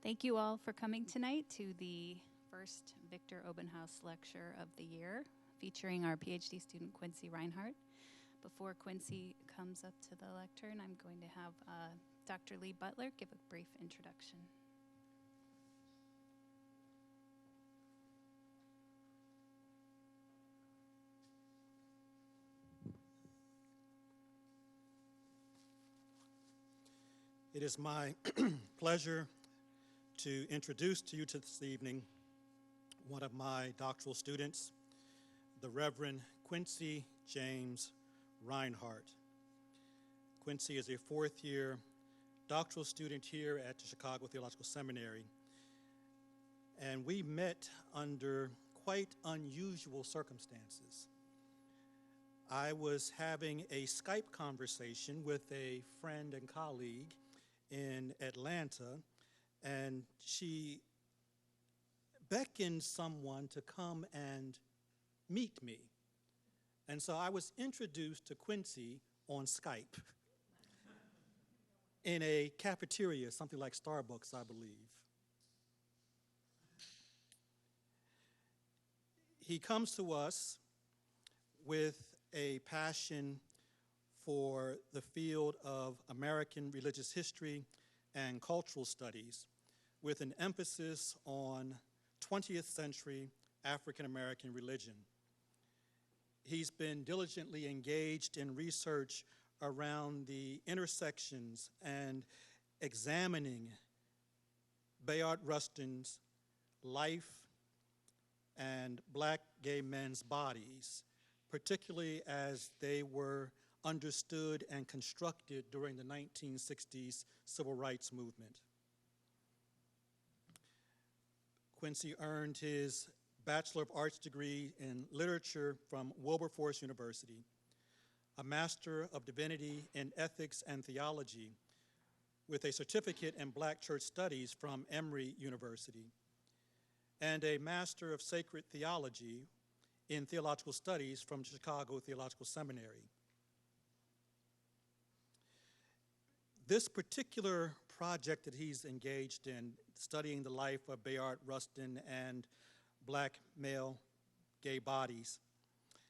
Thank you all for coming tonight to the first Victor Obenhaus lecture of the year, featuring our PhD student Quincy Rineheart. Before Quincy comes up to the lectern, I'm going to have Dr. Lee Butler give a brief introduction. It is my pleasure to introduce to you this evening one of my doctoral students, the Reverend Quincy James Rineheart. Quincy is a fourth-year doctoral student here at the Chicago Theological Seminary, and we met under quite unusual circumstances. I was having a Skype conversation with a friend and colleague in Atlanta, and she beckoned someone to come and meet me. And so I was introduced to Quincy on Skype in a cafeteria, something like Starbucks, I believe. He comes to us with a passion for the field of American religious history and cultural studies, with an emphasis on 20th century African American religion. He's been diligently engaged in research around the intersections and examining Bayard Rustin's life and black gay men's bodies, particularly as they were understood and constructed during the 1960s civil rights movement. Quincy earned his Bachelor of Arts degree in literature from Wilberforce University, a Master of Divinity in Ethics and Theology with a certificate in Black Church Studies from Emory University, and a Master of Sacred Theology in Theological Studies from Chicago Theological Seminary. This particular project that he's engaged in, studying the life of Bayard Rustin and black male gay bodies,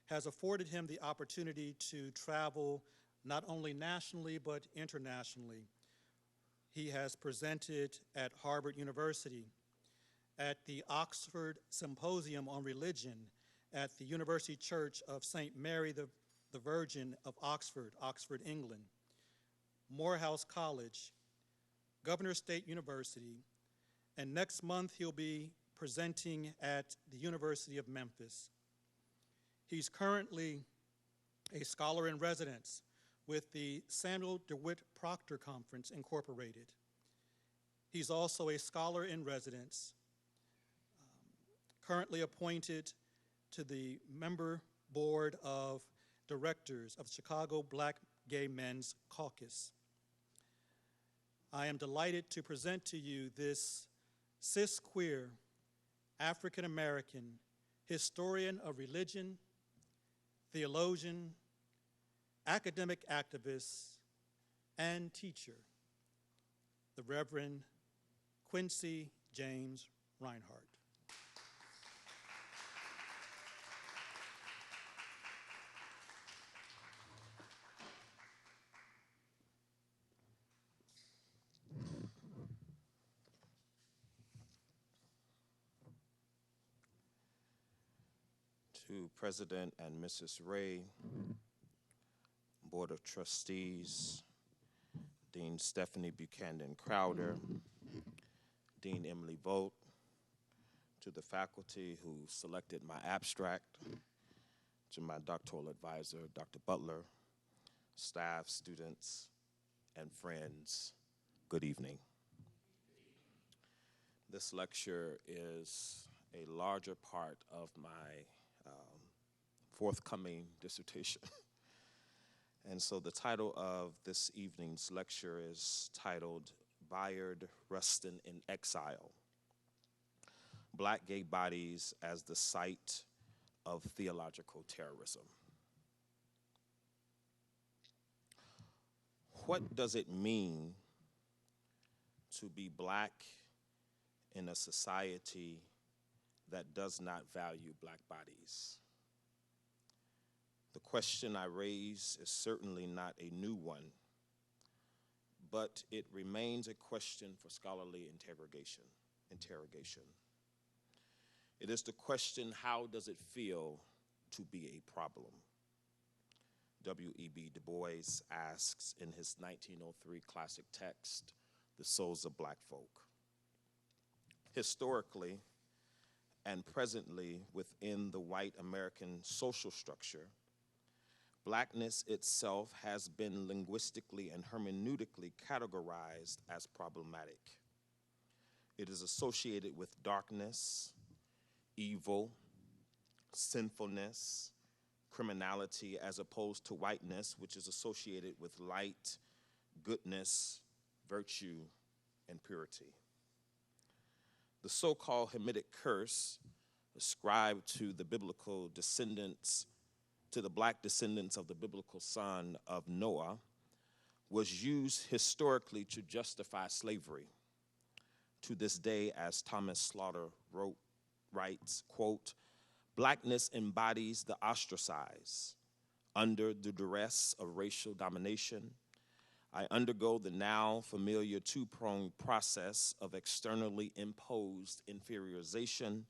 has afforded him the opportunity to travel not only nationally but internationally. He has presented at Harvard University, at the Oxford Symposium on Religion, at the University Church of St. Mary the Virgin of Oxford, Oxford, England, Morehouse College, Governor State University, and next month he'll be presenting at the University of Memphis. He's currently a scholar in residence with the Samuel DeWitt Proctor Conference, Incorporated. He's also a scholar in residence, currently appointed to the member board of directors of Chicago Black Gay Men's Caucus. I am delighted to present to you this cis-queer, African-American historian of religion, theologian, academic activist, and teacher, the Reverend Quincy James Rineheart. To President and Mrs. Ray, Board of Trustees, Dean Stephanie Buchanan Crowder, Dean Emily Vogt, to the faculty who selected my abstract, to my doctoral advisor, Dr. Butler, staff, students, and friends, good evening. This lecture is a larger part of my forthcoming dissertation. And so the title of this evening's lecture is titled Bayard Rustin in Exile, Black Gay Bodies as the Site of Theological Terrorism. What does it mean to be black in a society that does not value black bodies. The question I raise is certainly not a new one, but it remains a question for scholarly interrogation. It is the question, how does it feel to be a problem? W.E.B. Du Bois asks in his 1903 classic text, The Souls of Black Folk. Historically and presently within the white American social structure, blackness itself has been linguistically and hermeneutically categorized as problematic. It is associated with darkness, evil, sinfulness, criminality, as opposed to whiteness, which is associated with light, goodness, virtue, and purity. The so-called Hamitic curse ascribed to the biblical descendants, to the black descendants of the biblical son of Noah, was used historically to justify slavery. To this day, as Thomas Slaughter writes, quote, "Blackness embodies the ostracized. Under the duress of racial domination, I undergo the now familiar two-pronged process of externally imposed inferiorization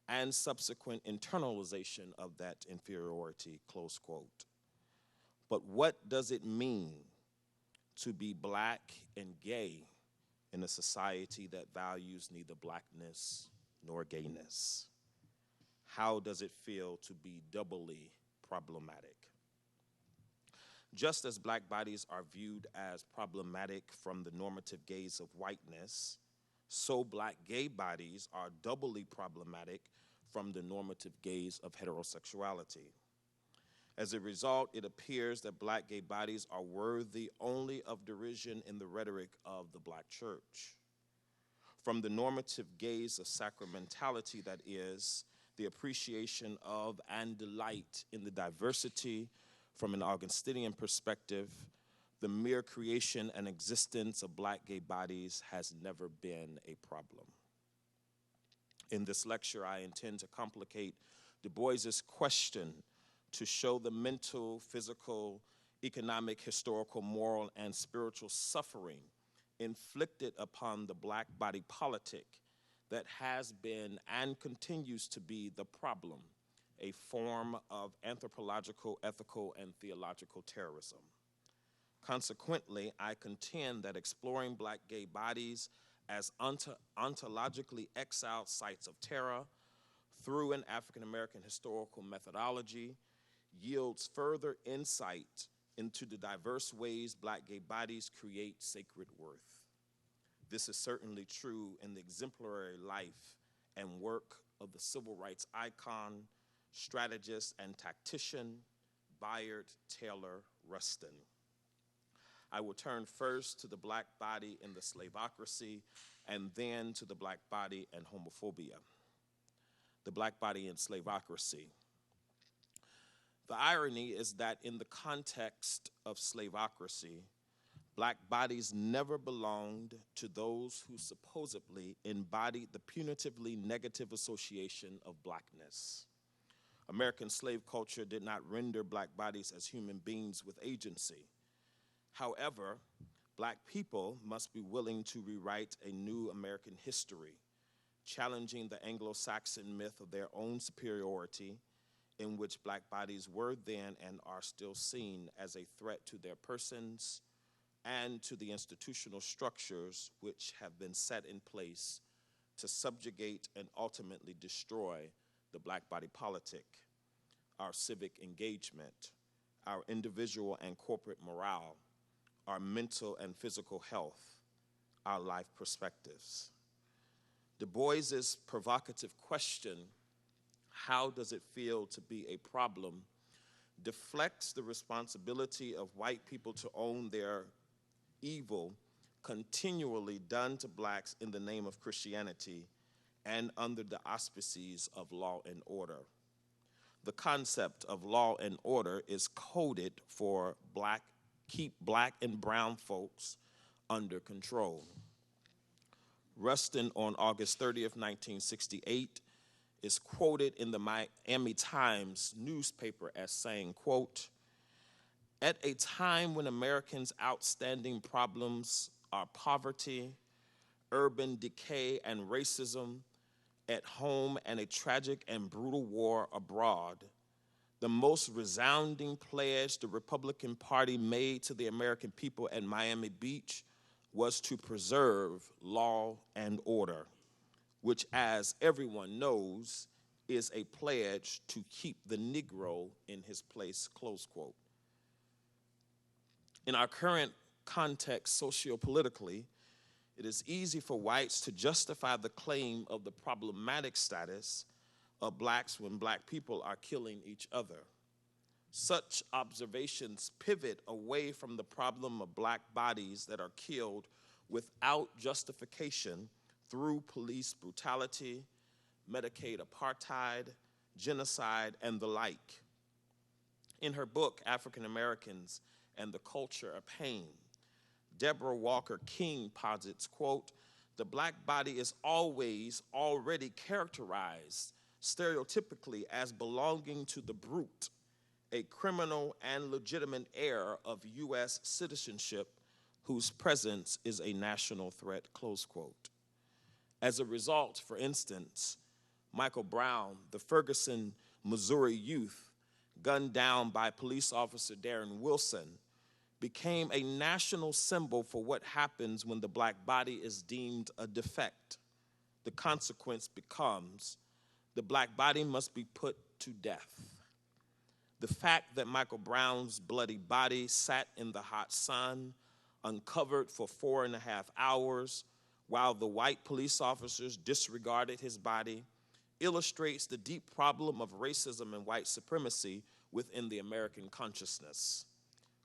and subsequent internalization of that inferiority," close quote. But what does it mean to be black and gay in a society that values neither blackness nor gayness? How does it feel to be doubly problematic? Just as black bodies are viewed as problematic from the normative gaze of whiteness, so black gay bodies are doubly problematic from the normative gaze of heterosexuality. As a result, it appears that black gay bodies are worthy only of derision in the rhetoric of the black church. From the normative gaze of sacramentality, that is, the appreciation of and delight in the diversity from an Augustinian perspective, the mere creation and existence of black gay bodies has never been a problem. In this lecture, I intend to complicate Du Bois's question to show the mental, physical, economic, historical, moral, and spiritual suffering inflicted upon the black body politic that has been and continues to be the problem, a form of anthropological, ethical, and theological terrorism. Consequently, I contend that exploring black gay bodies as ontologically exiled sites of terror through an African-American historical methodology yields further insight into the diverse ways black gay bodies create sacred worth. This is certainly true in the exemplary life and work of the civil rights icon, strategist, and tactician, Bayard Taylor Rustin. I will turn first to the black body in the slavocracy and then to the black body and homophobia. The black body in slavocracy. The irony is that in the context of slavocracy, black bodies never belonged to those who supposedly embodied the punitively negative association of blackness. American slave culture did not render black bodies as human beings with agency. However, black people must be willing to rewrite a new American history, challenging the Anglo-Saxon myth of their own superiority, in which black bodies were then and are still seen as a threat to their persons and to the institutional structures which have been set in place to subjugate and ultimately destroy the black body politic, our civic engagement, our individual and corporate morale, our mental and physical health, our life perspectives. Du Bois's provocative question, how does it feel to be a problem, deflects the responsibility of white people to own their evil continually done to blacks in the name of Christianity and under the auspices of law and order. The concept of law and order is coded for keep black and brown folks under control. Rustin on August 30th, 1968, is quoted in the Miami Times newspaper as saying, quote, "At a time when Americans' outstanding problems are poverty, urban decay, and racism at home, and a tragic and brutal war abroad, the most resounding pledge the Republican Party made to the American people at Miami Beach was to preserve law and order, which, as everyone knows, is a pledge to keep the Negro in his place," close quote. In our current context sociopolitically, it is easy for whites to justify the claim of the problematic status of blacks when black people are killing each other. Such observations pivot away from the problem of black bodies that are killed without justification through police brutality, Medicaid apartheid, genocide, and the like. In her book, African Americans and the Culture of Pain, Deborah Walker King posits, quote, "The black body is always already characterized stereotypically as belonging to the brute, a criminal and legitimate heir of U.S. citizenship whose presence is a national threat," close quote. As a result, for instance, Michael Brown, the Ferguson, Missouri youth, gunned down by police officer Darren Wilson, became a national symbol for what happens when the black body is deemed a defect. The consequence becomes the black body must be put to death. The fact that Michael Brown's bloody body sat in the hot sun, uncovered for 4.5 hours, while the white police officers disregarded his body, illustrates the deep problem of racism and white supremacy within the American consciousness.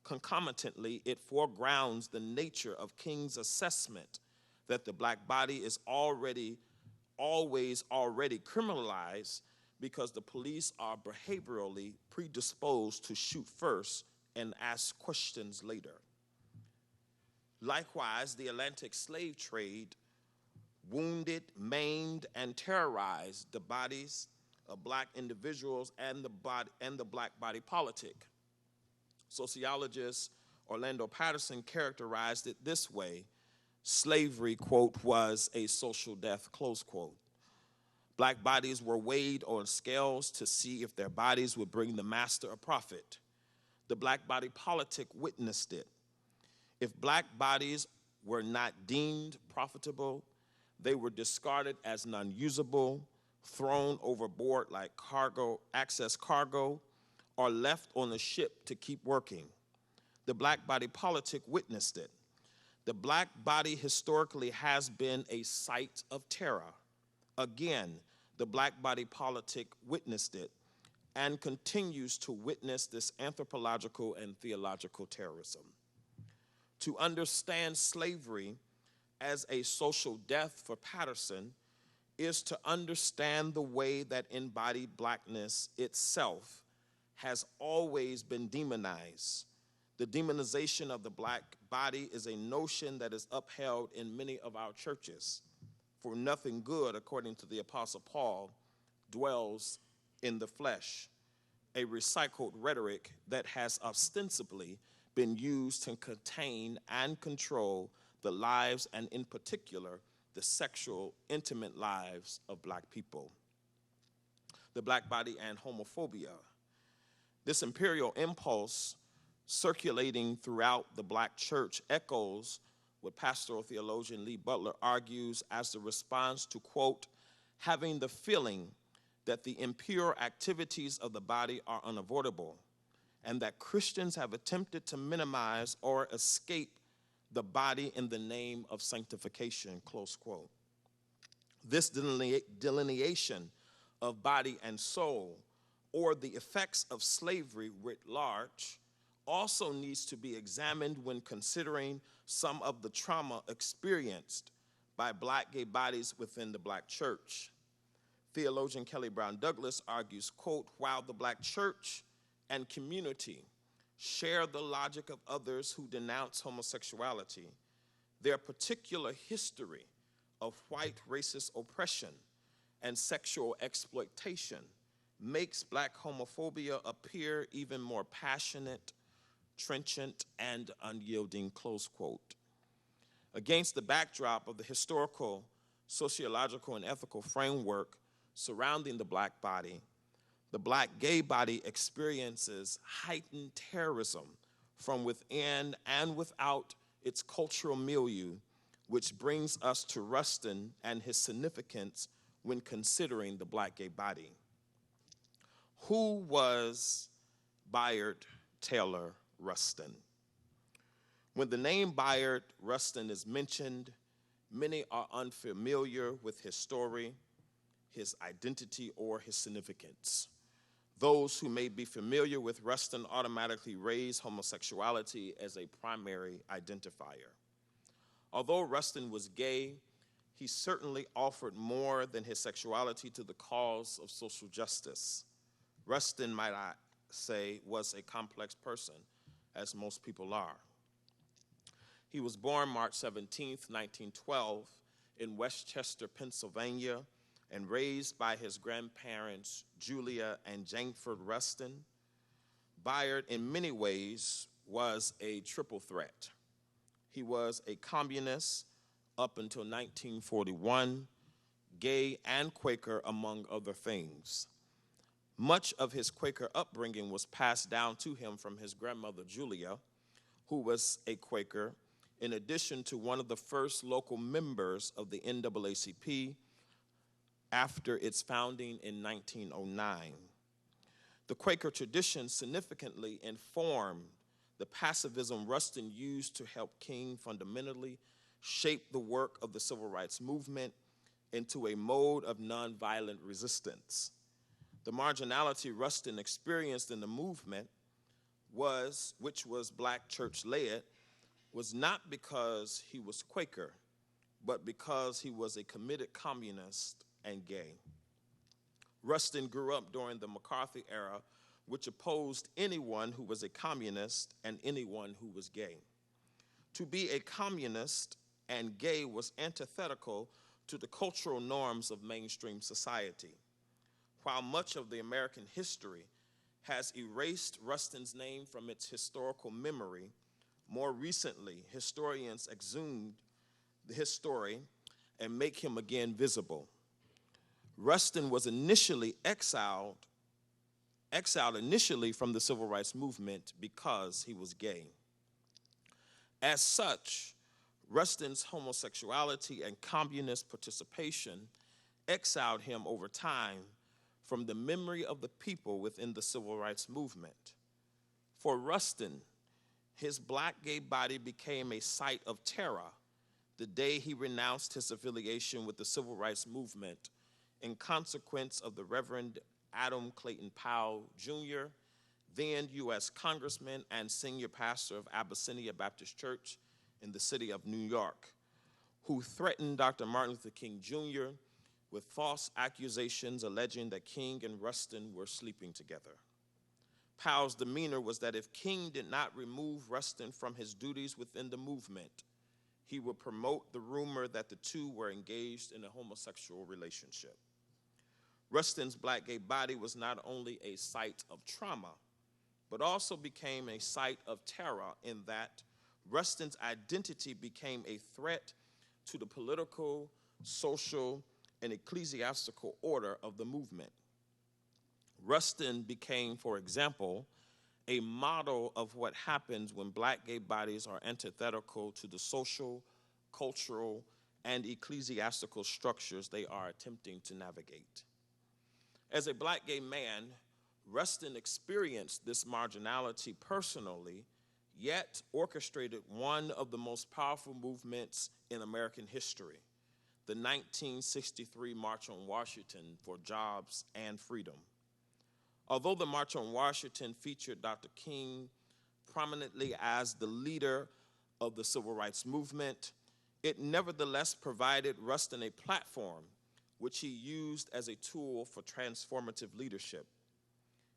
Concomitantly, it foregrounds the nature of King's assessment that the black body is always already criminalized because the police are behaviorally predisposed to shoot first and ask questions later. Likewise, the Atlantic slave trade wounded, maimed, and terrorized the bodies of black individuals and the black body politic. Sociologist Orlando Patterson characterized it this way: slavery, quote, "was a social death," close quote. Black bodies were weighed on scales to see if their bodies would bring the master a profit. The black body politic witnessed it. If black bodies were not deemed profitable, they were discarded as non-usable, thrown overboard like excess cargo, or left on a ship to keep working. The black body politic witnessed it. The black body historically has been a site of terror. Again, the black body politic witnessed it and continues to witness this anthropological and theological terrorism. To understand slavery as a social death for Patterson is to understand the way that embodied blackness itself has always been demonized. The demonization of the black body is a notion that is upheld in many of our churches. For nothing good, according to the Apostle Paul, dwells in the flesh, a recycled rhetoric that has ostensibly been used to contain and control the lives, and in particular, the sexual, intimate lives of black people. The black body and homophobia. This imperial impulse circulating throughout the black church echoes what pastoral theologian Lee Butler argues as the response to, quote, having the feeling that the impure activities of the body are unavoidable, and that Christians have attempted to minimize or escape the body in the name of sanctification, close quote. This delineation of body and soul, or the effects of slavery writ large, also needs to be examined when considering some of the trauma experienced by black gay bodies within the black church. Theologian Kelly Brown Douglas argues, quote, while the black church and community share the logic of others who denounce homosexuality, their particular history of white racist oppression and sexual exploitation makes black homophobia appear even more passionate, trenchant, and unyielding, close quote. Against the backdrop of the historical, sociological, and ethical framework surrounding the black body, the black gay body experiences heightened terrorism from within and without its cultural milieu, which brings us to Rustin and his significance when considering the black gay body. Who was Bayard Taylor Rustin? When the name Bayard Rustin is mentioned, many are unfamiliar with his story, his identity, or his significance. Those who may be familiar with Rustin automatically raise homosexuality as a primary identifier. Although Rustin was gay, he certainly offered more than his sexuality to the cause of social justice. Rustin, might I say, was a complex person, as most people are. He was born March 17, 1912, in Westchester, Pennsylvania, and raised by his grandparents, Julia and Janeford Rustin. Bayard, in many ways, was a triple threat. He was a communist up until 1941, gay and Quaker, among other things. Much of his Quaker upbringing was passed down to him from his grandmother, Julia, who was a Quaker, in addition to one of the first local members of the NAACP after its founding in 1909. The Quaker tradition significantly informed the pacifism Rustin used to help King fundamentally shape the work of the civil rights movement into a mode of nonviolent resistance. The marginality Rustin experienced in the movement which was black church-led, was not because he was Quaker, but because he was a committed communist and gay. Rustin grew up during the McCarthy era, which opposed anyone who was a communist and anyone who was gay. To be a communist and gay was antithetical to the cultural norms of mainstream society. While much of the American history has erased Rustin's name from its historical memory, more recently, historians exhumed his story and make him again visible. Rustin was initially exiled initially from the civil rights movement because he was gay. As such, Rustin's homosexuality and communist participation exiled him over time from the memory of the people within the civil rights movement. For Rustin, his black gay body became a site of terror the day he renounced his affiliation with the civil rights movement in consequence of the Reverend Adam Clayton Powell, Jr., then U.S. Congressman and senior pastor of Abyssinia Baptist Church in the city of New York, who threatened Dr. Martin Luther King, Jr. with false accusations alleging that King and Rustin were sleeping together. Powell's demeanor was that if King did not remove Rustin from his duties within the movement, he would promote the rumor that the two were engaged in a homosexual relationship. Rustin's black gay body was not only a site of trauma, but also became a site of terror in that Rustin's identity became a threat to the political, social, and ecclesiastical order of the movement. Rustin became, for example, a model of what happens when black gay bodies are antithetical to the social, cultural, and ecclesiastical structures they are attempting to navigate. As a black gay man, Rustin experienced this marginality personally, yet orchestrated one of the most powerful movements in American history, the 1963 March on Washington for Jobs and Freedom. Although the March on Washington featured Dr. King prominently as the leader of the civil rights movement, it nevertheless provided Rustin a platform which he used as a tool for transformative leadership.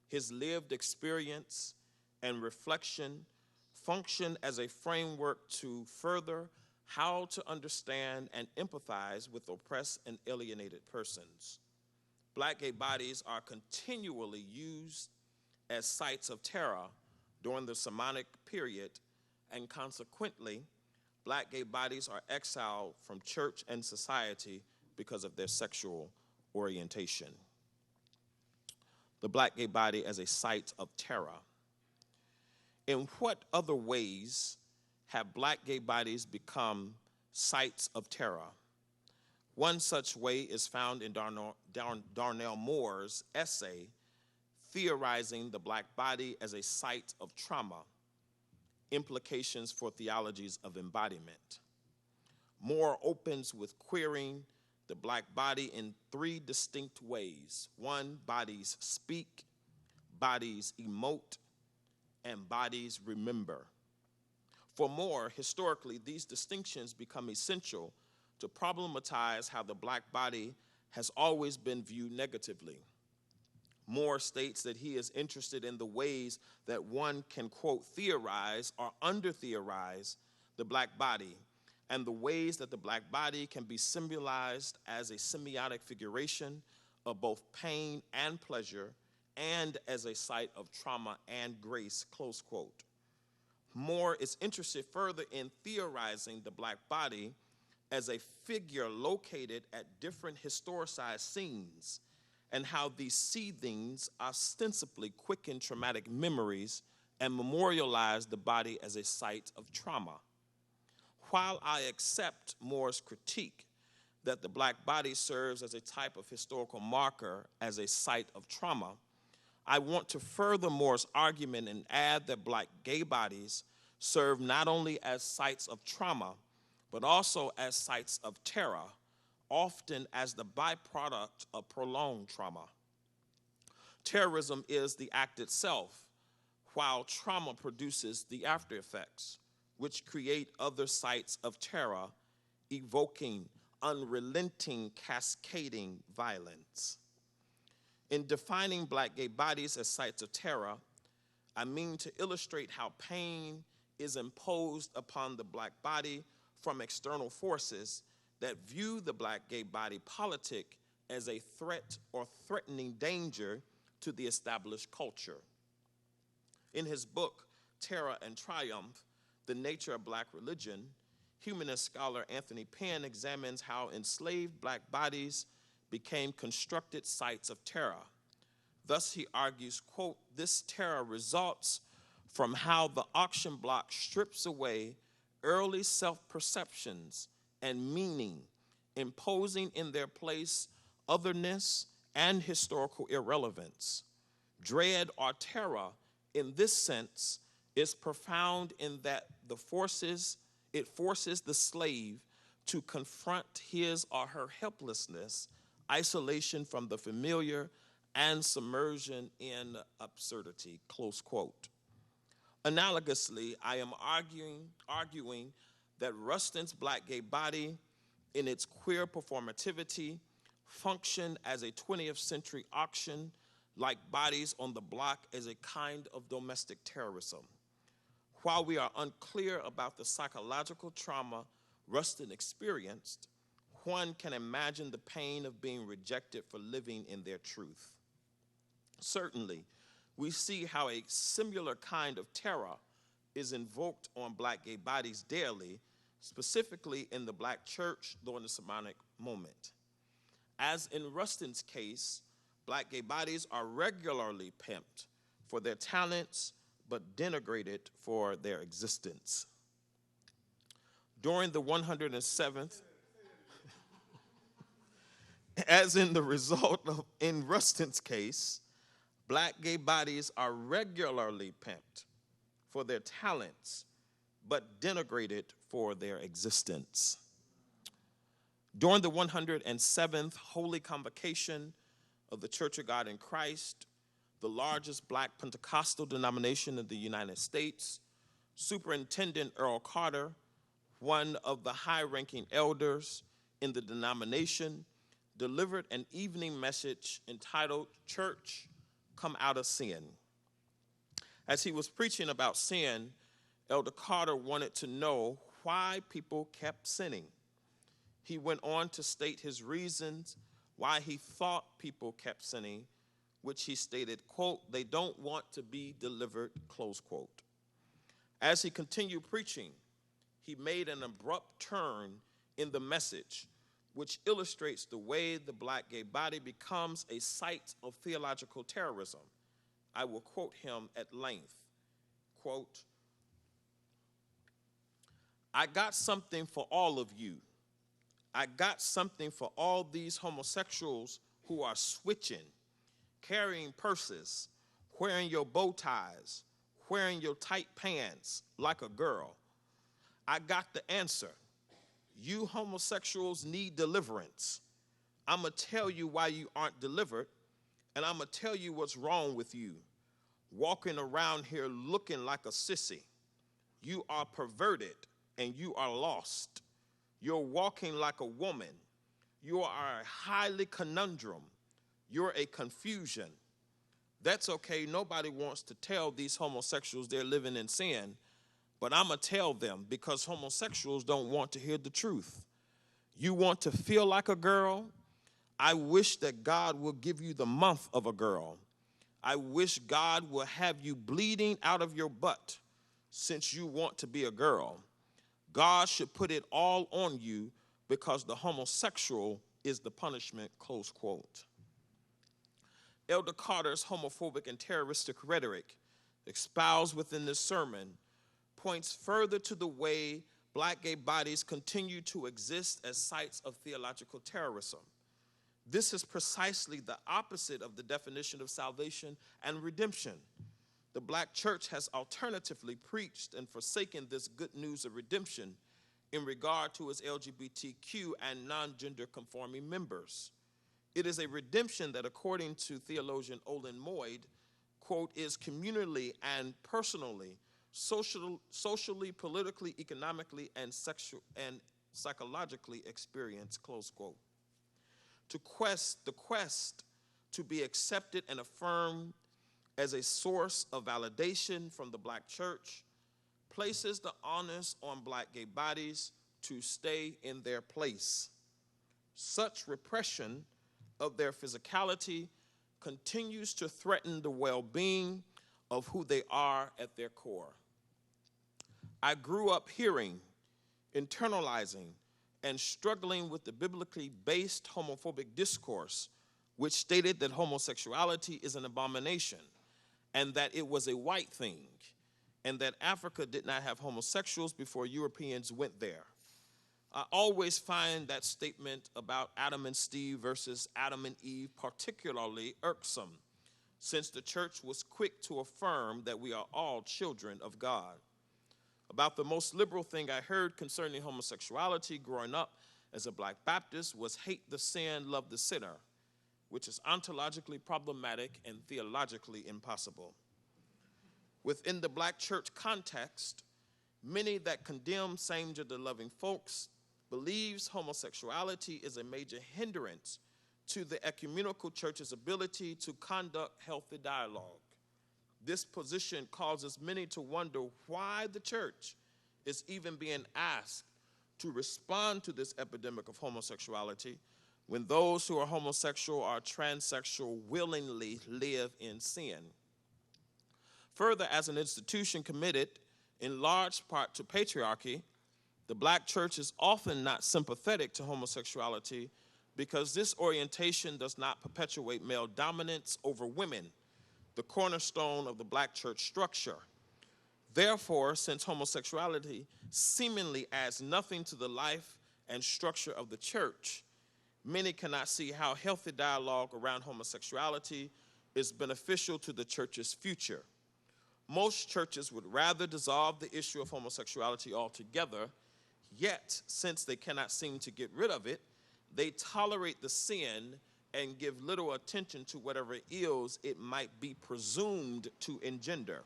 His lived experience and reflection functioned as a framework to further how to understand and empathize with oppressed and alienated persons. Black gay bodies are continually used as sites of terror during the Semitic period, and consequently, black gay bodies are exiled from church and society because of their sexual orientation. The black gay body as a site of terror. In what other ways have black gay bodies become sites of terror? One such way is found in Darnell Moore's essay, Theorizing the Black Body as a Site of Trauma, Implications for Theologies of Embodiment. Moore opens with querying the black body in three distinct ways. One, bodies speak, bodies emote, and bodies remember. For Moore, historically, these distinctions become essential to problematize how the black body has always been viewed negatively. Moore states that he is interested in the ways that one can, quote, theorize or under-theorize the black body, and the ways that the black body can be symbolized as a semiotic figuration of both pain and pleasure, and as a site of trauma and grace, close quote. Moore is interested further in theorizing the black body as a figure located at different historicized scenes, and how these seethings ostensibly quicken traumatic memories and memorialize the body as a site of trauma. While I accept Moore's critique that the black body serves as a type of historical marker as a site of trauma, I want to further Moore's argument and add that black gay bodies serve not only as sites of trauma, but also as sites of terror, often as the byproduct of prolonged trauma. Terrorism is the act itself, while trauma produces the after effects, which create other sites of terror, evoking unrelenting, cascading violence. In defining black gay bodies as sites of terror, I mean to illustrate how pain is imposed upon the black body from external forces that view the black gay body politic as a threat or threatening danger to the established culture. In his book, Terror and Triumph, The Nature of Black Religion, humanist scholar Anthony Penn examines how enslaved black bodies became constructed sites of terror. Thus, he argues, quote, this terror results from how the auction block strips away early self-perceptions and meaning, imposing in their place otherness and historical irrelevance. Dread or terror, in this sense, is profound in that it forces the slave to confront his or her helplessness, isolation from the familiar, and submersion in absurdity, close quote. Analogously, I am arguing that Rustin's black gay body, in its queer performativity, functioned as a 20th century auction, like bodies on the block, as a kind of domestic terrorism. While we are unclear about the psychological trauma Rustin experienced, one can imagine the pain of being rejected for living in their truth. Certainly, we see how a similar kind of terror is invoked on black gay bodies daily, specifically in the black church during the Semitic moment. As in Rustin's case, black gay bodies are regularly pimped for their talents, but denigrated for their existence. During the 107th, as in the result of, in Rustin's case, black gay bodies are regularly pimped for their talents, but denigrated for their existence. During the 107th Holy Convocation of the Church of God in Christ, the largest black Pentecostal denomination in the United States, Superintendent Earl Carter, one of the high-ranking elders in the denomination, delivered an evening message entitled, Church, Come Out of Sin. As he was preaching about sin, Elder Carter wanted to know why people kept sinning. He went on to state his reasons why he thought people kept sinning, which he stated, quote, "They don't want to be delivered," close quote. As he continued preaching, he made an abrupt turn in the message, which illustrates the way the black gay body becomes a site of theological terrorism. I will quote him at length, quote, "I got something for all of you. I got something for all these homosexuals who are switching, carrying purses, wearing your bow ties, wearing your tight pants like a girl. I got the answer. You homosexuals need deliverance. I'm going to tell you why you aren't delivered, and I'm going to tell you what's wrong with you. Walking around here looking like a sissy. You are perverted, and you are lost. You're walking like a woman. You are a highly conundrum. You're a confusion. That's okay. Nobody wants to tell these homosexuals they're living in sin, but I'm going to tell them because homosexuals don't want to hear the truth. You want to feel like a girl? I wish that God will give you the month of a girl. I wish God will have you bleeding out of your butt since you want to be a girl. God should put it all on you because the homosexual is the punishment," close quote. Elder Carter's homophobic and terroristic rhetoric, espoused within this sermon, points further to the way black gay bodies continue to exist as sites of theological terrorism. This is precisely the opposite of the definition of salvation and redemption. The black church has alternatively preached and forsaken this good news of redemption in regard to its LGBTQ and non-gender conforming members. It is a redemption that, according to theologian Olin Moyd, quote, "is communally and personally, socially, politically, economically, and psychologically experienced," close quote. The quest to be accepted and affirmed as a source of validation from the black church places the onus on black gay bodies to stay in their place. Such repression of their physicality continues to threaten the well-being of who they are at their core. I grew up hearing, internalizing, and struggling with the biblically based homophobic discourse, which stated that homosexuality is an abomination and that it was a white thing, and that Africa did not have homosexuals before Europeans went there. I always find that statement about Adam and Steve versus Adam and Eve particularly irksome, since the church was quick to affirm that we are all children of God. About the most liberal thing I heard concerning homosexuality growing up as a black Baptist was hate the sin, love the sinner, which is ontologically problematic and theologically impossible. Within the black church context, many that condemn same-gender loving folks believes homosexuality is a major hindrance to the ecumenical church's ability to conduct healthy dialogue. This position causes many to wonder why the church is even being asked to respond to this epidemic of homosexuality when those who are homosexual or transsexual willingly live in sin. Further, as an institution committed in large part to patriarchy, the black church is often not sympathetic to homosexuality because this orientation does not perpetuate male dominance over women, the cornerstone of the black church structure. Therefore, since homosexuality seemingly adds nothing to the life and structure of the church, many cannot see how healthy dialogue around homosexuality is beneficial to the church's future. Most churches would rather dissolve the issue of homosexuality altogether, yet, since they cannot seem to get rid of it, they tolerate the sin and give little attention to whatever ills it might be presumed to engender.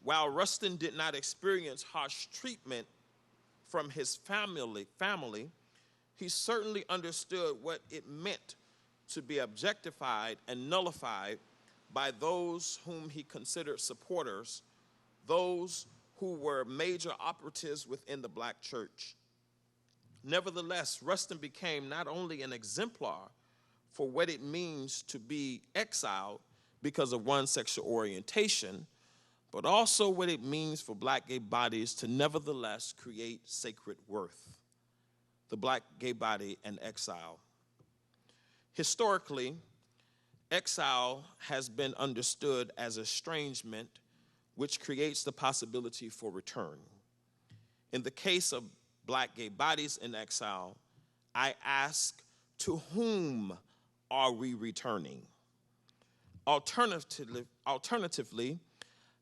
While Rustin did not experience harsh treatment from his family, he certainly understood what it meant to be objectified and nullified by those whom he considered supporters, those who were major operatives within the black church. Nevertheless, Rustin became not only an exemplar for what it means to be exiled because of one's sexual orientation, but also what it means for black gay bodies to nevertheless create sacred worth. The black gay body and exile. Historically, exile has been understood as estrangement, which creates the possibility for return. In the case of black gay bodies in exile, I ask, to whom are we returning? Alternatively,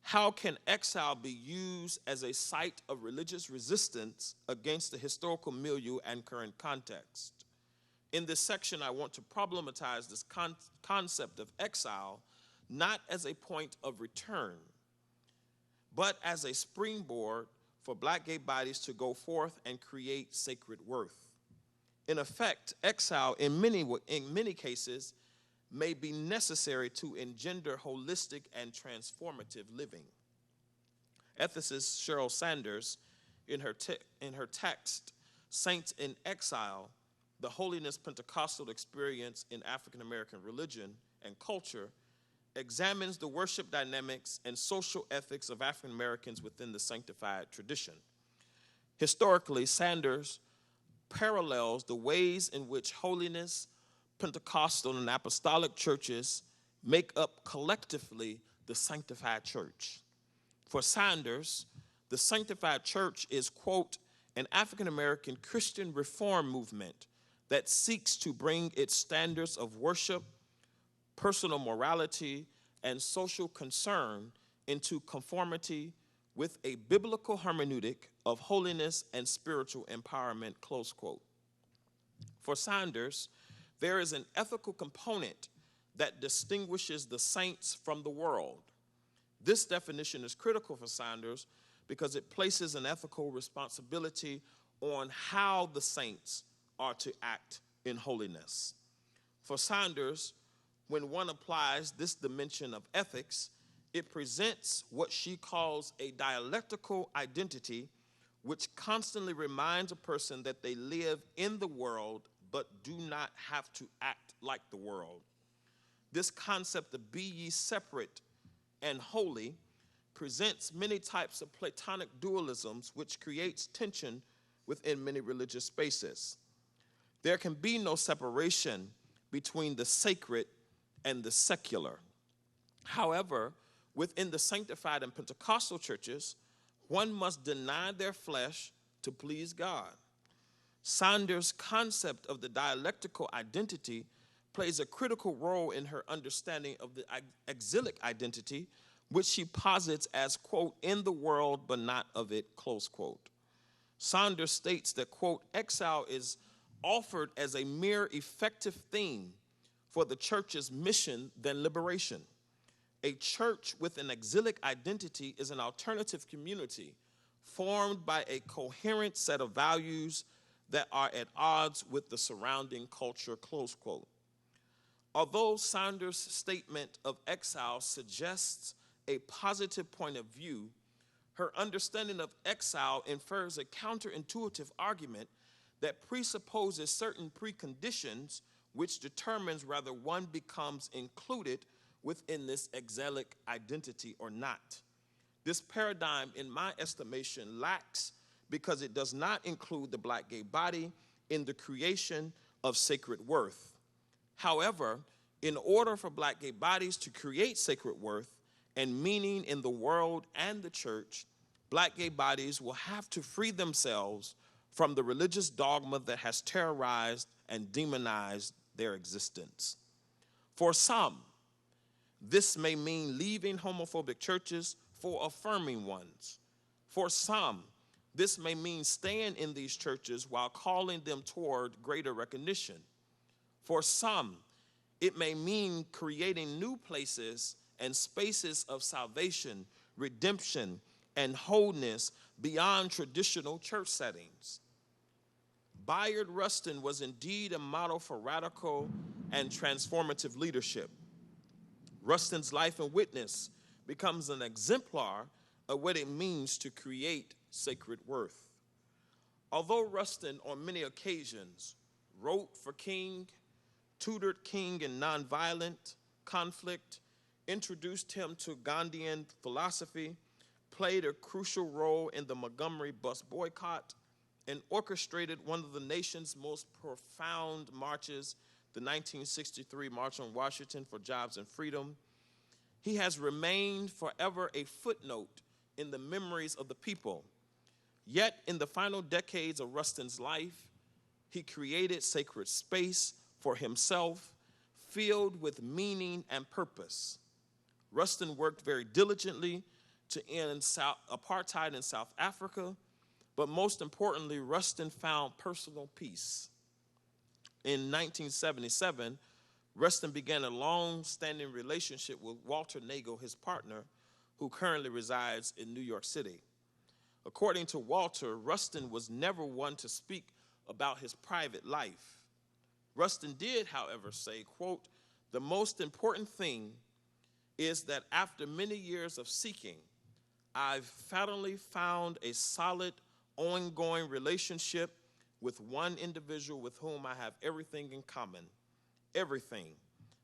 how can exile be used as a site of religious resistance against the historical milieu and current context? In this section, I want to problematize this concept of exile, not as a point of return, but as a springboard for black gay bodies to go forth and create sacred worth. In effect, exile in many cases may be necessary to engender holistic and transformative living. Ethicist Cheryl Sanders, in her text, Saints in Exile, the Holiness Pentecostal Experience in African American Religion and Culture, examines the worship dynamics and social ethics of African Americans within the sanctified tradition. Historically, Sanders parallels the ways in which holiness, Pentecostal and apostolic churches make up collectively the sanctified church. For Sanders, the sanctified church is, quote, an African-American Christian reform movement that seeks to bring its standards of worship, personal morality, and social concern into conformity with a biblical hermeneutic of holiness and spiritual empowerment, close quote. For Sanders, there is an ethical component that distinguishes the saints from the world. This definition is critical for Sanders because it places an ethical responsibility on how the saints are to act in holiness. For Sanders, when one applies this dimension of ethics, it presents what she calls a dialectical identity which constantly reminds a person that they live in the world but do not have to act like the world. This concept of be ye separate and holy presents many types of Platonic dualisms which creates tension within many religious spaces. There can be no separation between the sacred and the secular. However, within the sanctified and Pentecostal churches, one must deny their flesh to please God. Sanders' concept of the dialectical identity plays a critical role in her understanding of the exilic identity, which she posits as, quote, in the world but not of it, close quote. Sanders states that, quote, exile is offered as a mere effective theme for the church's mission than liberation. A church with an exilic identity is an alternative community formed by a coherent set of values that are at odds with the surrounding culture, close quote. Although Sanders' statement of exile suggests a positive point of view, her understanding of exile infers a counterintuitive argument that presupposes certain preconditions which determines whether one becomes included within this exilic identity or not. This paradigm, in my estimation, lacks because it does not include the black gay body in the creation of sacred worth. However, in order for black gay bodies to create sacred worth and meaning in the world and the church, black gay bodies will have to free themselves from the religious dogma that has terrorized and demonized their existence. For some, this may mean leaving homophobic churches for affirming ones. For some, this may mean staying in these churches while calling them toward greater recognition. For some, it may mean creating new places and spaces of salvation, redemption, and wholeness beyond traditional church settings. Bayard Rustin was indeed a model for radical and transformative leadership. Rustin's life and witness becomes an exemplar of what it means to create sacred worth. Although Rustin, on many occasions, wrote for King, tutored King in nonviolent conflict, introduced him to Gandhian philosophy, played a crucial role in the Montgomery bus boycott, and orchestrated one of the nation's most profound marches, the 1963 March on Washington for Jobs and Freedom, he has remained forever a footnote in the memories of the people. Yet, in the final decades of Rustin's life, he created sacred space for himself, filled with meaning and purpose. Rustin worked very diligently to end apartheid in South Africa, but most importantly, Rustin found personal peace. In 1977, Rustin began a long-standing relationship with Walter Nagel, his partner, who currently resides in New York City. According to Walter, Rustin was never one to speak about his private life. Rustin did, however, say, quote, "The most important thing is that after many years of seeking, I've finally found a solid, ongoing relationship with one individual with whom I have everything in common. Everything.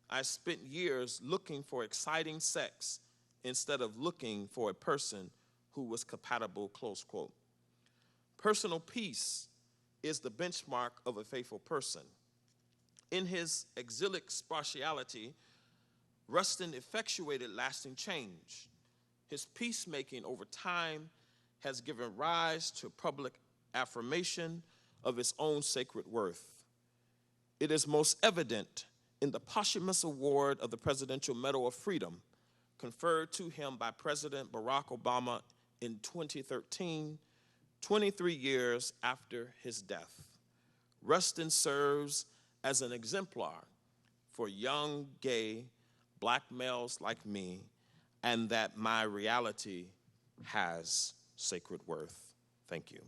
I spent years looking for exciting sex instead of looking for a person who was compatible," close quote. Personal peace is the benchmark of a faithful person. In his exilic spatiality, Rustin effectuated lasting change. His peacemaking over time has given rise to public affirmation of his own sacred worth. It is most evident in the posthumous award of the Presidential Medal of Freedom conferred to him by President Barack Obama in 2013, 23 years after his death. Rustin serves as an exemplar for young, gay, black males like me, and that my reality has sacred worth. Thank you.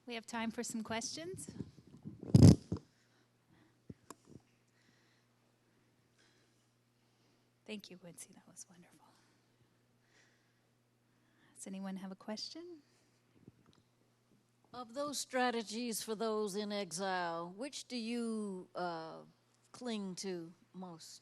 We have time for some questions. Thank you, Quincy. That was wonderful. Does anyone have a question? Of those strategies for those in exile, which do you cling to most?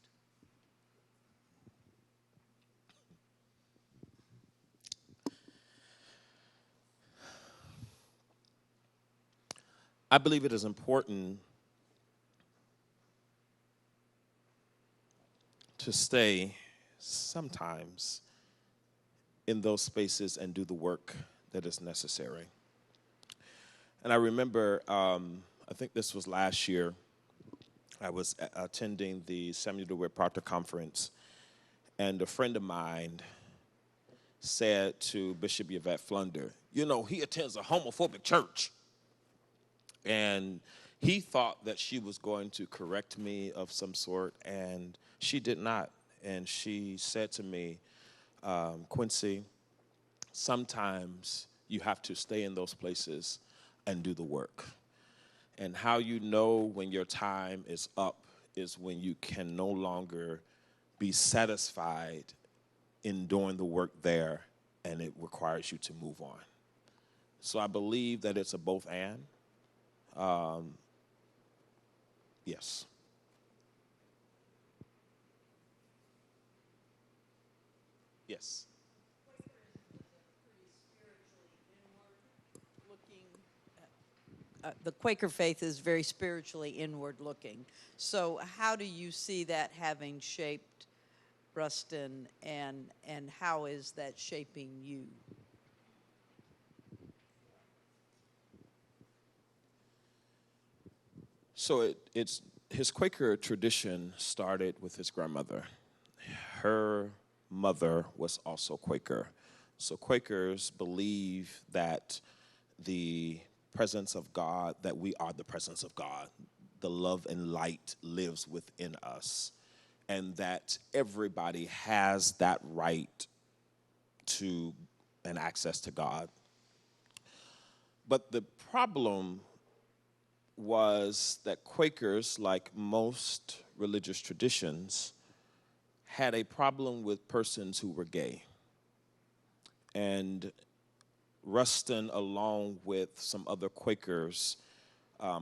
I believe it is important to stay sometimes in those spaces and do the work that is necessary. And I remember, I think this was last year, I was attending the Samuel DeWitt Proctor Conference, and a friend of mine said to Bishop Yvette Flunder, "You know, he attends a homophobic church." And he thought that she was going to correct me of some sort, and she did not. And she said to me, "Quincy, sometimes you have to stay in those places and do the work. And how you know when your time is up is when you can no longer be satisfied in doing the work there, and it requires you to move on." So I believe that it's a both and. Yes. Yes. The Quaker faith is very spiritually inward looking. So how do you see that having shaped Rustin, and how is that shaping you? So it's his Quaker tradition started with his grandmother. Her mother was also Quaker. So Quakers believe that the presence of God, that we are the presence of God. The love and light lives within us. and that everybody has that right to and access to God. But the problem was that Quakers, like most religious traditions, had a problem with persons who were gay. And Rustin, along with some other Quakers,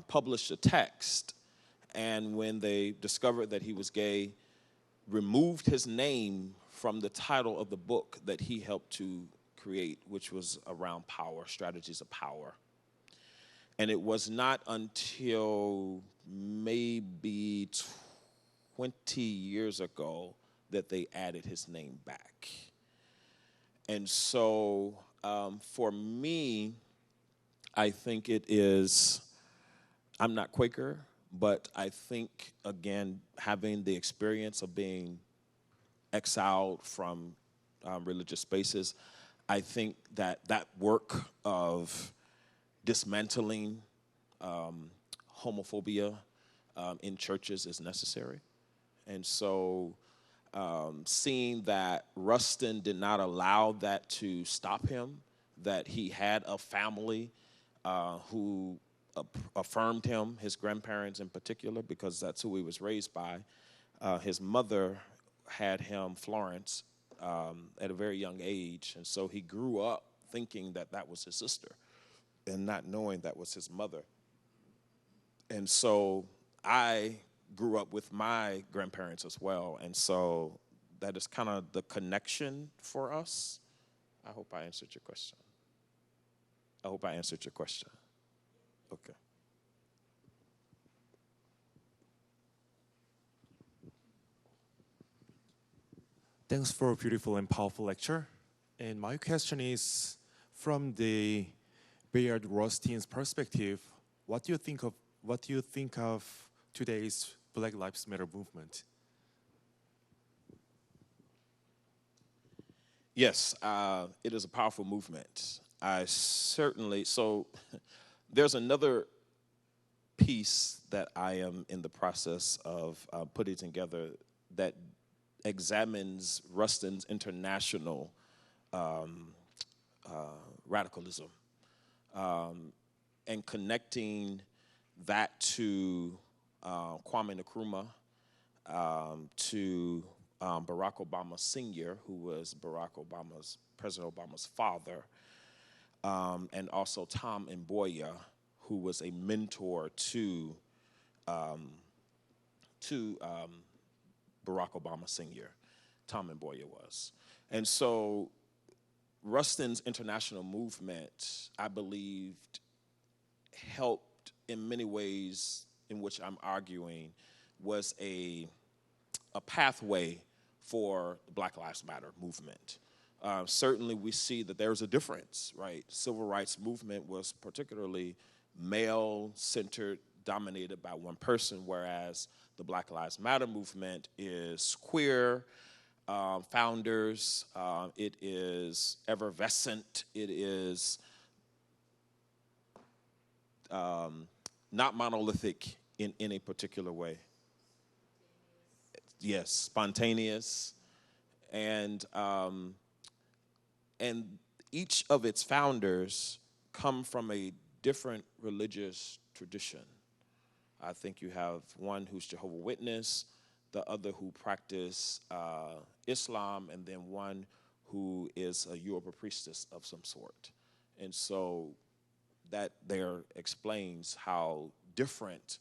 published a text. And when they discovered that he was gay, removed his name from the title of the book that he helped to create, which was around power, strategies of power. And it was not until maybe 20 years ago that they added his name back. And so for me, I think it is, I'm not Quaker, but I think, again, having the experience of being exiled from religious spaces, I think that that work of dismantling homophobia in churches is necessary. And so seeing that Rustin did not allow that to stop him, that he had a family who affirmed him, his grandparents in particular, because that's who he was raised by. His mother had him Florence at a very young age, and so he grew up thinking that that was his sister and not knowing that was his mother. And so I grew up with my grandparents as well, and so that is kind of the connection for us. I hope I answered your question. Okay. Thanks for a beautiful and powerful lecture. And my question is, from the Bayard Rustin's perspective, what do you think of today's Black Lives Matter movement? Yes, it is a powerful movement. So there's another piece that I am in the process of putting together that examines Rustin's international radicalism and connecting that to Kwame Nkrumah, to Barack Obama Sr., who was President Obama's father, and also Tom Mboya, who was a mentor to Barack Obama Sr., Tom Mboya was. And so Rustin's international movement, I believed, helped in many ways in which I'm arguing was a pathway for the Black Lives Matter movement. Certainly we see that there's a difference, right? Civil rights movement was particularly male-centered, dominated by one person, whereas the Black Lives Matter movement is queer founders, it is effervescent, it is not monolithic in any particular way. Yes, spontaneous, and each of its founders come from a different religious tradition. I think you have one who's Jehovah's Witness, the other who practice Islam, and then one who is a Yoruba priestess of some sort. And so that there explains how different,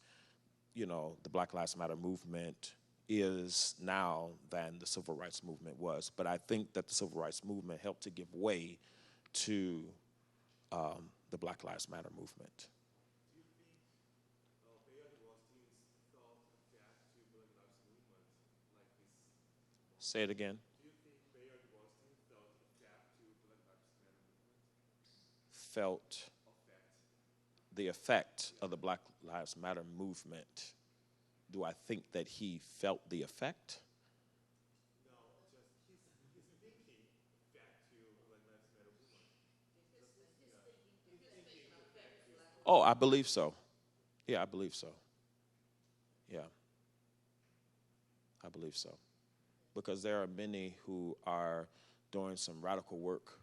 the Black Lives Matter movement is now than the civil rights movement was. But I think that the civil rights movement helped to give way to the Black Lives Matter movement. Say it again. Do you think Bayard Rustin felt a gap to Black Lives Matter movement? Felt the effect of the Black Lives Matter movement. Do I think that he felt the effect? No, just his thinking back to Black Lives Matter movement. Oh, I believe so. Yeah, I believe so. Yeah. I believe so. Because there are many who are doing some radical work.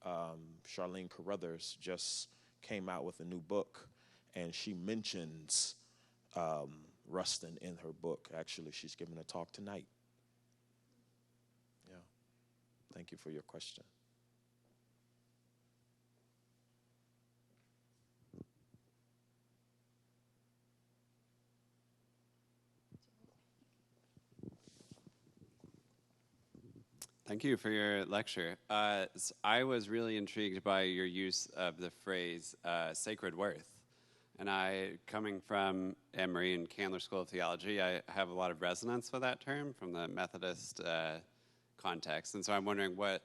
Charlene Carruthers just came out with a new book, and she mentions Rustin in her book. Actually, she's giving a talk tonight. Yeah. Thank you for your question. Thank you for your lecture. I was really intrigued by your use of the phrase sacred worth. And coming from Emory and Candler School of Theology, I have a lot of resonance with that term from the Methodist context. And so I'm wondering what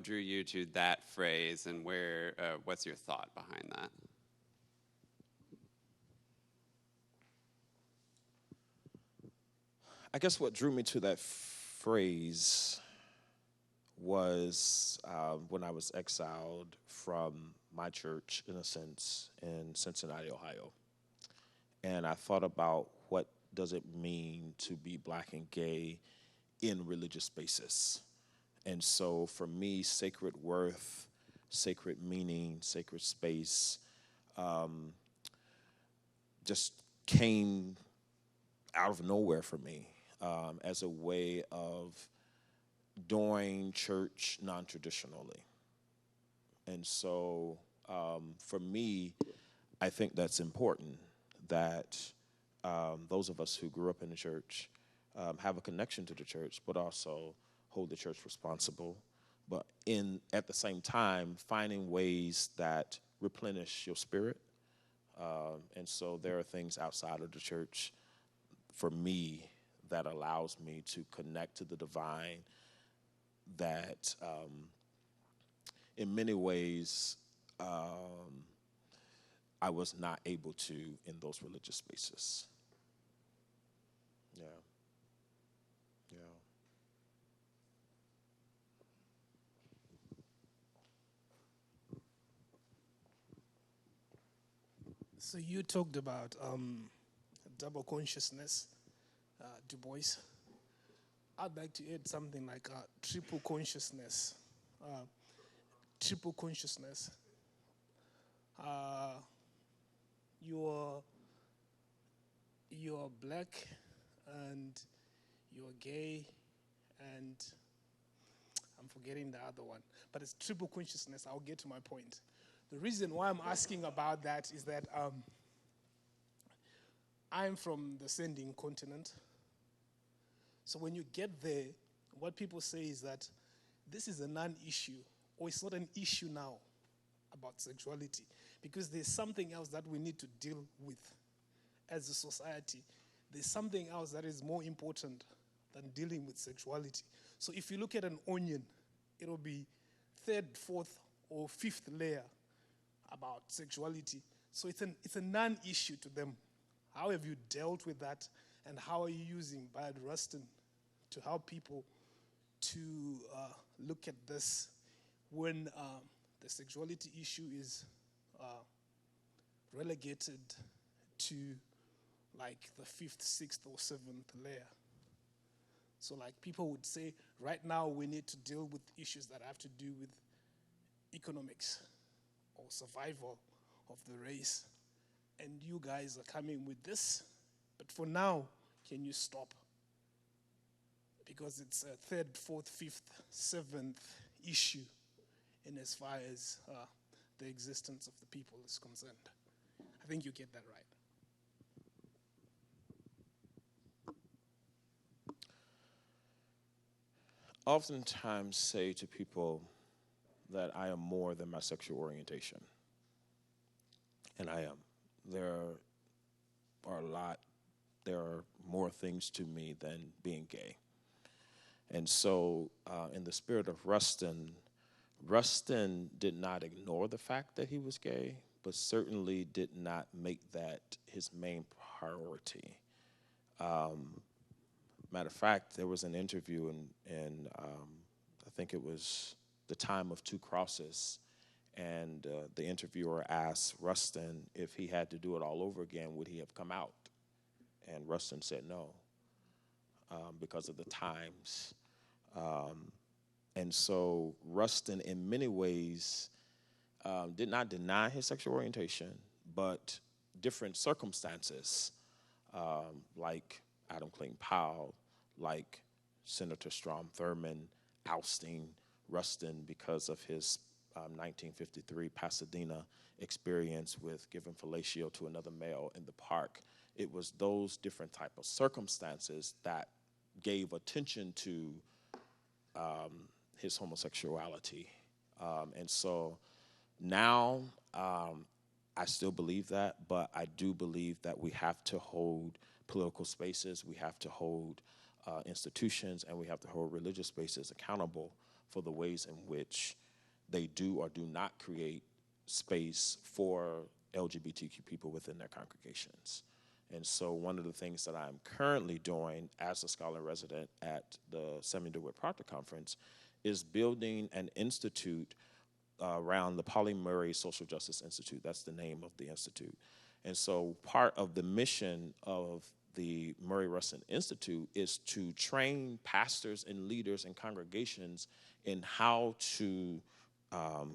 drew you to that phrase, and what's your thought behind that? I guess what drew me to that phrase was when I was exiled from my church, in a sense, in Cincinnati, Ohio. And I thought about what does it mean to be black and gay in religious spaces. And so for me, sacred worth, sacred meaning, sacred space just came out of nowhere for me as a way of doing church non-traditionally. And so for me, I think that's important that those of us who grew up in the church have a connection to the church, but also hold the church responsible. But at the same time, finding ways that replenish your spirit. And so there are things outside of the church for me that allows me to connect to the divine that in many ways I was not able to in those religious spaces. Yeah. Yeah. So you talked about double consciousness, Du Bois. I'd like to add something like triple consciousness. Triple consciousness. You're black, and you're gay, and I'm forgetting the other one. But it's triple consciousness. I'll get to my point. The reason why I'm asking about that is that I'm from the sending continent. So when you get there, what people say is that this is a non-issue, or it's not an issue now about sexuality, because there's something else that we need to deal with as a society. There's something else that is more important than dealing with sexuality. So if you look at an onion, it'll be third, fourth, or fifth layer about sexuality. So it's a non-issue to them. How have you dealt with that, and how are you using Bayard Rustin to help people to look at this when the sexuality issue is relegated to like the fifth, sixth, or seventh layer? So like people would say, right now we need to deal with issues that have to do with economics or survival of the race. And you guys are coming with this, but for now, can you stop? Because it's a third, fourth, fifth, seventh issue in as far as the existence of the people is concerned. I think you get that right. Oftentimes say to people that I am more than my sexual orientation. And I am. There are more things to me than being gay. And so in the spirit of Rustin did not ignore the fact that he was gay, but certainly did not make that his main priority. Matter of fact, there was an interview in I think it was The Time of Two Crosses, and the interviewer asked Rustin if he had to do it all over again, would he have come out? And Rustin said no. because of the times. And so Rustin, in many ways, did not deny his sexual orientation, but different circumstances, like Adam Clayton Powell, like Senator Strom Thurmond ousting Rustin because of his 1953 Pasadena experience with giving fellatio to another male in the park. It was those different type of circumstances that gave attention to his homosexuality. And so now I still believe that, but I do believe that we have to hold political spaces, we have to hold institutions, and we have to hold religious spaces accountable for the ways in which they do or do not create space for LGBTQ people within their congregations. And so one of the things that I'm currently doing as a scholar in resident at the Samuel DeWitt Proctor Conference is building an institute around the Pauli Murray Social Justice Institute. That's the name of the institute. And so part of the mission of the Murray Rustin Institute is to train pastors and leaders and congregations in how to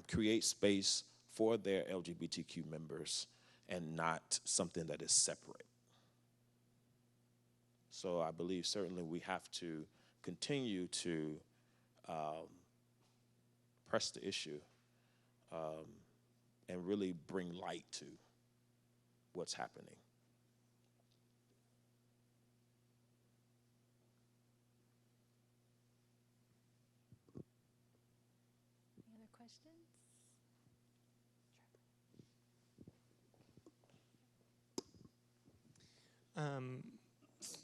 create space for their LGBTQ members and not something that is separate. So I believe certainly we have to continue to press the issue and really bring light to what's happening. Any other questions?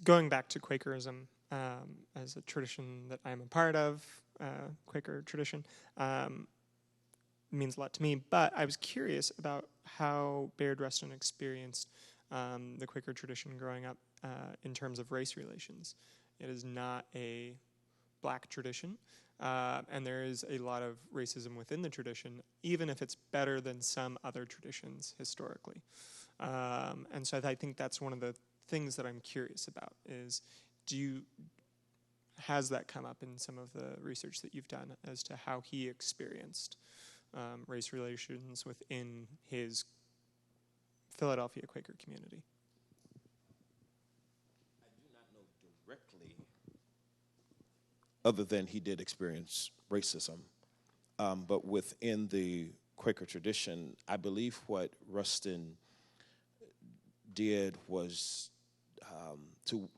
Going back to Quakerism as a tradition that I'm a part of, Quaker tradition, means a lot to me. But I was curious about how Bayard Rustin experienced the Quaker tradition growing up in terms of race relations. It is not a black tradition, and there is a lot of racism within the tradition, even if it's better than some other traditions historically. And so I think that's one of the things that I'm curious about is, has that come up in some of the research that you've done as to how he experienced race relations within his Philadelphia Quaker community? I do not know directly, other than he did experience racism, but within the Quaker tradition, I believe what Rustin did was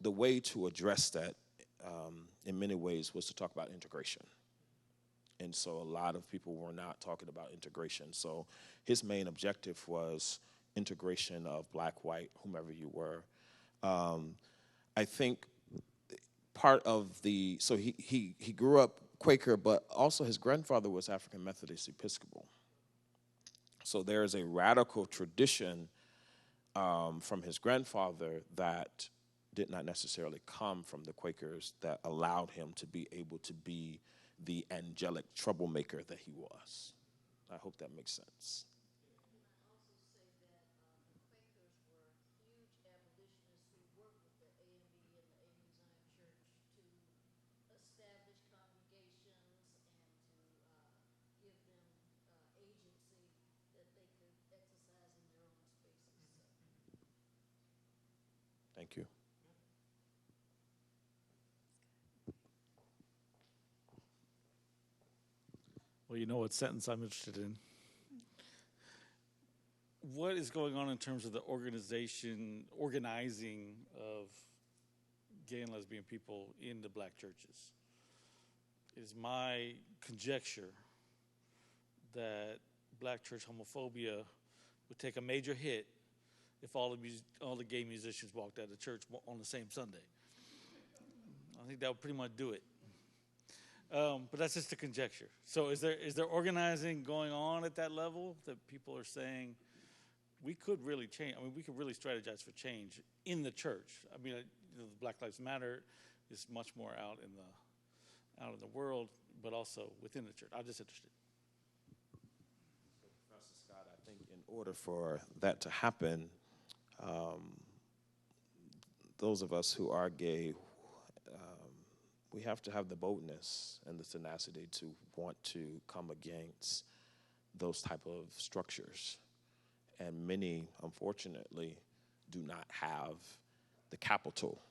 the way to address that in many ways was to talk about integration. And so a lot of people were not talking about integration. So his main objective was integration of black, white, whomever you were. I think part of so he grew up Quaker, but also his grandfather was African Methodist Episcopal. So there is a radical tradition from his grandfather that did not necessarily come from the Quakers that allowed him to be able to be the angelic troublemaker that he was. I hope that makes sense. Thank you. Well, you know what sentence I'm interested in. What is going on in terms of the organizing of gay and lesbian people in the black churches? It is my conjecture that black church homophobia would take a major hit if all the gay musicians walked out of the church on the same Sunday. I think that would pretty much do it. But that's just a conjecture. So is there organizing going on at that level that people are saying we could really change? I mean, we could really strategize for change in the church. I mean, the Black Lives Matter is much more out in the world, but also within the church. I'm just interested. Professor Scott, I think in order for that to happen, those of us who are gay we have to have the boldness and the tenacity to want to come against those type of structures. And many, unfortunately, do not have the capital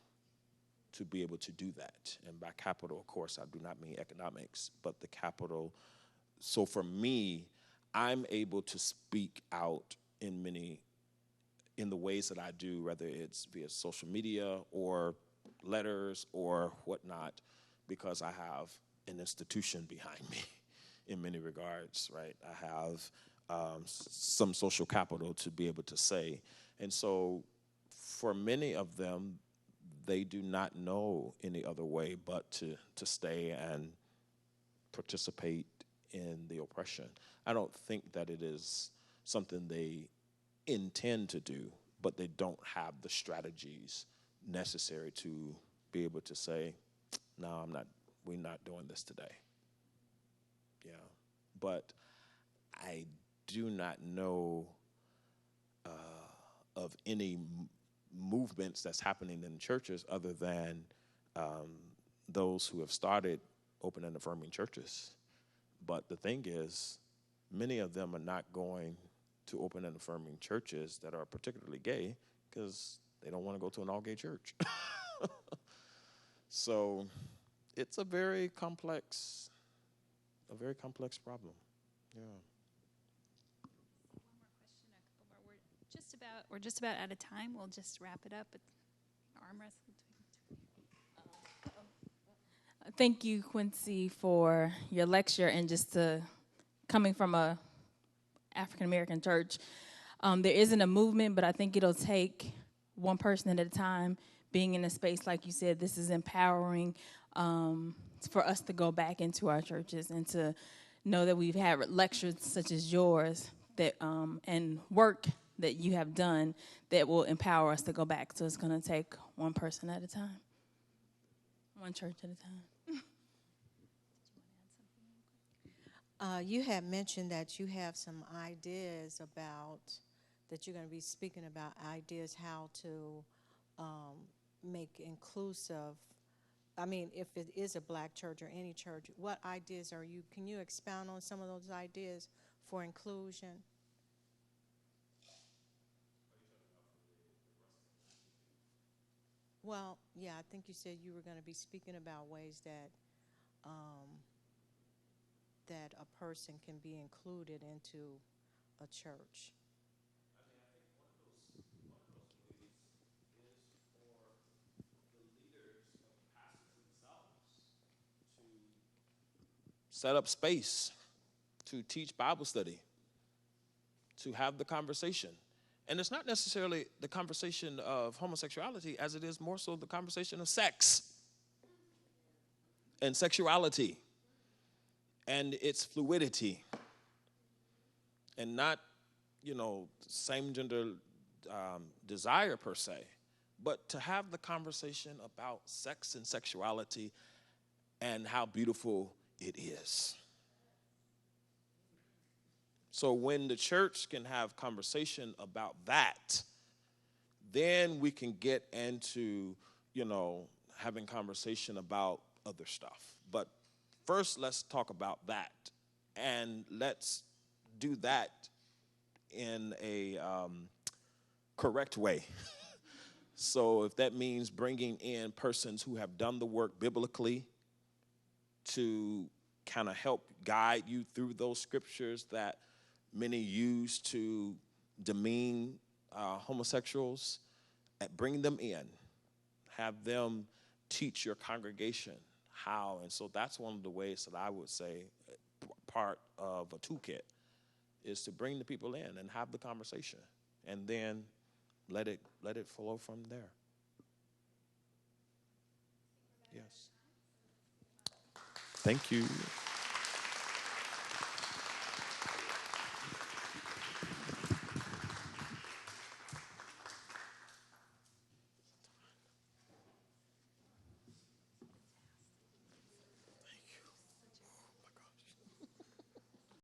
to be able to do that. And by capital, of course, I do not mean economics, but the capital. So for me, I'm able to speak out in the ways that I do, whether it's via social media or letters or whatnot, because I have an institution behind me in many regards, right? I have some social capital to be able to say. And so for many of them, they do not know any other way but to stay and participate in the oppression. I don't think that it is something they intend to do, but they don't have the strategies necessary to be able to say, no, we're not doing this today. Yeah. But I do not know of any movements that's happening in churches other than those who have started open and affirming churches. But the thing is, many of them are not going to open and affirming churches that are particularly gay because they don't want to go to an all-gay church. So it's a very complex problem. Yeah. One more question, a couple more. We're just about out of time. We'll just wrap it up. Arm wrestle. Thank you, Quincy, for your lecture and just coming from a African American church. There isn't a movement, but I think it'll take one person at a time. Being in a space, like you said, this is empowering for us to go back into our churches and to know that we've had lectures such as yours that and work that you have done that will empower us to go back. So it's going to take one person at a time, one church at a time. You had mentioned that you have some ideas that you're going to be speaking about, ideas how to make inclusive, if it is a black church or any church, what ideas can you expound on some of those ideas for inclusion? Well, yeah, I think you said you were going to be speaking about ways that that a person can be included into a church. Set up space to teach Bible study, to have the conversation. And it's not necessarily the conversation of homosexuality as it is more so the conversation of sex and sexuality and its fluidity, and not, same gender desire per se, but to have the conversation about sex and sexuality and how beautiful it is. So when the church can have conversation about that, then we can get into, having conversation about other stuff. But first, let's talk about that. And let's do that in a correct way. So if that means bringing in persons who have done the work biblically to kind of help guide you through those scriptures that many use to demean homosexuals, bring them in, have them teach your congregation how. And so that's one of the ways that I would say part of a toolkit is to bring the people in and have the conversation and then let it flow from there. Yes. Thank you.